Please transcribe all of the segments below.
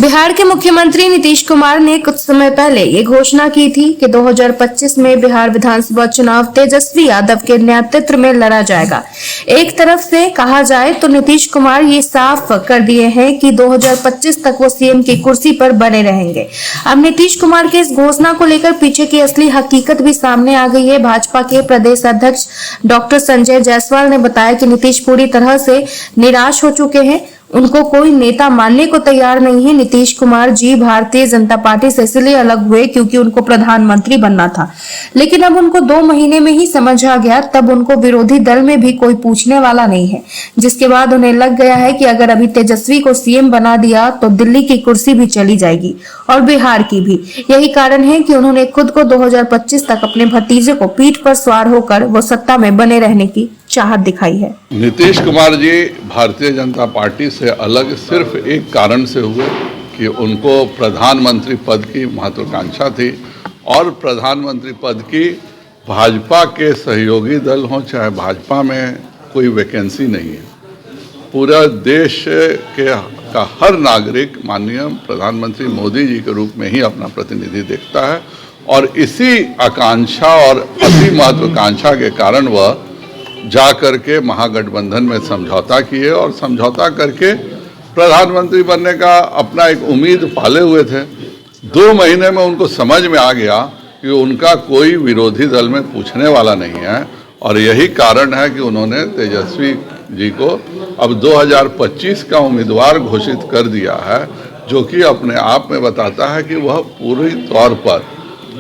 बिहार के मुख्यमंत्री नीतीश कुमार ने कुछ समय पहले ये घोषणा की थी कि 2025 में बिहार विधानसभा चुनाव तेजस्वी यादव के नेतृत्व में लड़ा जाएगा। एक तरफ से कहा जाए तो नीतीश कुमार ये साफ कर दिए हैं कि 2025 तक वो सीएम की कुर्सी पर बने रहेंगे। अब नीतीश कुमार के इस घोषणा को लेकर पीछे की असली हकीकत भी सामने आ गई है। भाजपा के प्रदेश अध्यक्ष डॉक्टर संजय जायसवाल ने बताया कि नीतीश पूरी तरह से निराश हो चुके हैं, उनको कोई नेता मानने को तैयार नहीं है। नीतीश कुमार जी भारतीय जनता पार्टी से इसलिए अलग हुए क्योंकि उनको प्रधानमंत्री बनना था, लेकिन अब उनको 2 महीने में ही समझ आ गया, तब उनको विरोधी दल में भी कोई पूछने वाला नहीं है, जिसके बाद उन्हें लग गया है कि अगर अभी तेजस्वी को सीएम बना दिया तो दिल्ली की कुर्सी भी चली जाएगी और बिहार की भी। यही कारण है कि उन्होंने खुद को 2025 तक अपने भतीजे को पीठ पर सवार होकर वो सत्ता में बने रहने की चाहत दिखाई है। नीतीश कुमार जी भारतीय जनता पार्टी से अलग सिर्फ एक कारण से हुए कि उनको प्रधानमंत्री पद की महत्वाकांक्षा थी और प्रधानमंत्री पद की भाजपा के सहयोगी दल हों चाहे भाजपा में कोई वैकेंसी नहीं है। पूरा देश का हर नागरिक माननीय प्रधानमंत्री मोदी जी के रूप में ही अपना प्रतिनिधि देखता है और इसी आकांक्षा और अति महत्वाकांक्षा के कारण वह जा करके महागठबंधन में समझौता किए और समझौता करके प्रधानमंत्री बनने का अपना एक उम्मीद पाले हुए थे। 2 महीने में उनको समझ में आ गया कि उनका कोई विरोधी दल में पूछने वाला नहीं है और यही कारण है कि उन्होंने तेजस्वी जी को अब 2025 का उम्मीदवार घोषित कर दिया है, जो कि अपने आप में बताता है कि वह पूरी तौर पर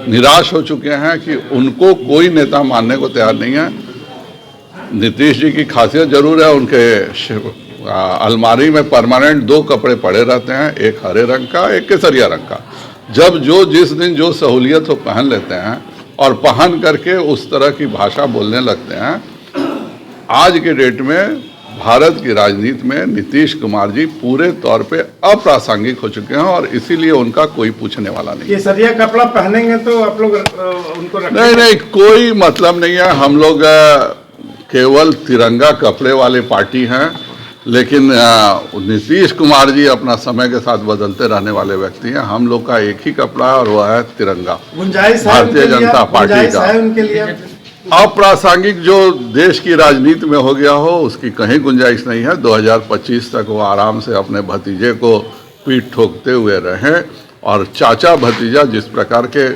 निराश हो चुके हैं कि उनको कोई नेता मानने को तैयार नहीं है। नीतीश जी की खासियत जरूर है, उनके अलमारी में परमानेंट 2 कपड़े पड़े रहते हैं, एक हरे रंग का, एक केसरिया रंग का। जब जिस दिन जो सहूलियत हो पहन लेते हैं और पहन करके उस तरह की भाषा बोलने लगते हैं। आज के डेट में भारत की राजनीति में नीतीश कुमार जी पूरे तौर पे अप्रासंगिक हो चुके हैं और इसीलिए उनका कोई पूछने वाला नहीं। केसरिया कपड़ा पहनेंगे तो आप लोग उनको नहीं, कोई मतलब नहीं है। हम लोग केवल तिरंगा कपड़े वाली पार्टी हैं, लेकिन नीतीश कुमार जी अपना समय के साथ बदलते रहने वाले व्यक्ति हैं। हम लोग का एक ही कपड़ा है और वह है तिरंगा, भारतीय जनता पार्टी का। अप्रासंगिक जो देश की राजनीति में हो गया हो उसकी कहीं गुंजाइश नहीं है। 2025 तक वो आराम से अपने भतीजे को पीठ ठोकते हुए रहें और चाचा भतीजा जिस प्रकार के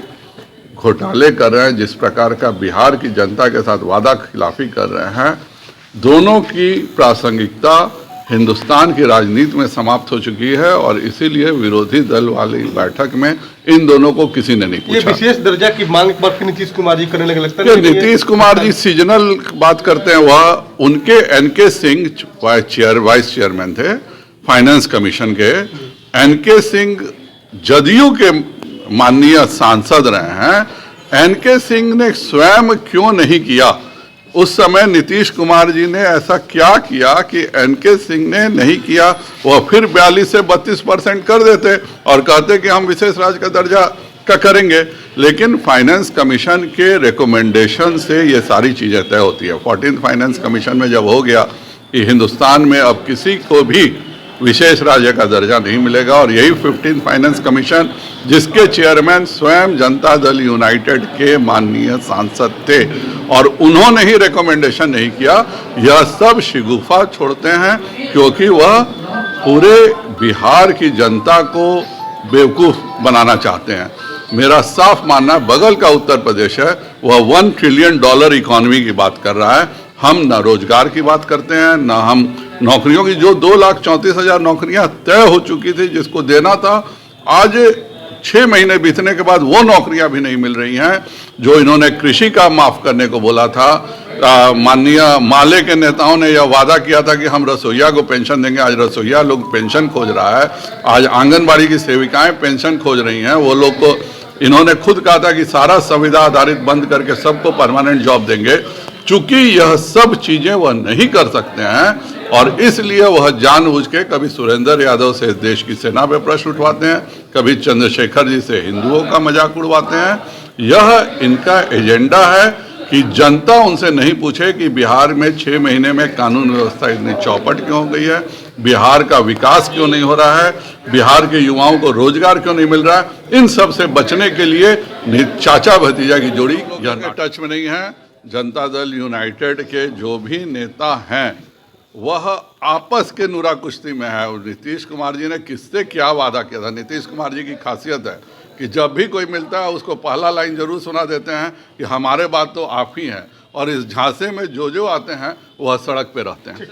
घोटाले कर रहे हैं, जिस प्रकार का बिहार की जनता के साथ वादा खिलाफी कर रहे हैं, दोनों की प्रासंगिकता हिंदुस्तान की राजनीति में समाप्त हो चुकी है और इसीलिए विरोधी दल वाली बैठक में इन दोनों को किसी ने नहीं पूछा। ये विशेष दर्जा की मांग पर नीतीश कुमार जी करने लगे, लगता है नीतीश कुमार जी सीजनल बात करते हैं। वह उनके एनके सिंह वाइस चेयरमैन थे फाइनेंस कमीशन के। एनके सिंह जदयू के माननीय सांसद रहे हैं। एनके सिंह ने स्वयं क्यों नहीं किया? उस समय नीतीश कुमार जी ने ऐसा क्या किया कि एनके सिंह ने नहीं किया? वह फिर 42 से 32% कर देते और कहते कि हम विशेष राज्य का दर्जा का करेंगे। लेकिन फाइनेंस कमीशन के रिकमेंडेशन से ये सारी चीज़ें तय होती है। 14th फाइनेंस कमीशन में जब हो गया कि हिंदुस्तान में अब किसी को भी विशेष राज्य का दर्जा नहीं मिलेगा और यही 15th फाइनेंस कमीशन जिसके चेयरमैन स्वयं जनता दल यूनाइटेड के माननीय सांसद थे और उन्होंने ही रिकमेंडेशन नहीं किया। यह सब शिगुफा छोड़ते हैं क्योंकि वह पूरे बिहार की जनता को बेवकूफ़ बनाना चाहते हैं। मेरा साफ मानना है, बगल का उत्तर प्रदेश है, वह $1 ट्रिलियन इकोनॉमी की बात कर रहा है। हम न रोजगार की बात करते हैं, न हम नौकरियों की। जो 2,34,000 नौकरियां तय हो चुकी थी जिसको देना था, आज 6 महीने बीतने के बाद वो नौकरियां भी नहीं मिल रही हैं। जो इन्होंने कृषि का माफ करने को बोला था, माननीय माले के नेताओं ने यह वादा किया था कि हम रसोइया को पेंशन देंगे। आज रसोइया लोग पेंशन खोज रहा है। आज आंगनबाड़ी की सेविकाएं पेंशन खोज रही हैं। वो लोग को इन्होंने खुद कहा था कि सारा संविदा आधारित बंद करके सबको परमानेंट जॉब देंगे। चूंकि यह सब चीजें वह नहीं कर सकते हैं और इसलिए वह जानबूझ के कभी सुरेंद्र यादव से देश की सेना पे प्रश्न उठवाते हैं, कभी चंद्रशेखर जी से हिंदुओं का मजाक उड़वाते हैं। यह इनका एजेंडा है कि जनता उनसे नहीं पूछे कि बिहार में 6 महीने में कानून व्यवस्था इतनी चौपट क्यों हो गई है, बिहार का विकास क्यों नहीं हो रहा है, बिहार के युवाओं को रोजगार क्यों नहीं मिल रहा है, इन सब से बचने के लिए चाचा भतीजा की जोड़ी यह टच में नहीं है। जनता दल यूनाइटेड के जो भी नेता हैं वह आपस के नुरा कुश्ती में है। और नीतीश कुमार जी ने किससे क्या वादा किया था। नीतीश कुमार जी की खासियत है कि जब भी कोई मिलता है उसको पहला लाइन जरूर सुना देते हैं कि हमारे बात तो आप ही हैं, और इस झांसे में जो आते हैं वह सड़क पे रहते हैं।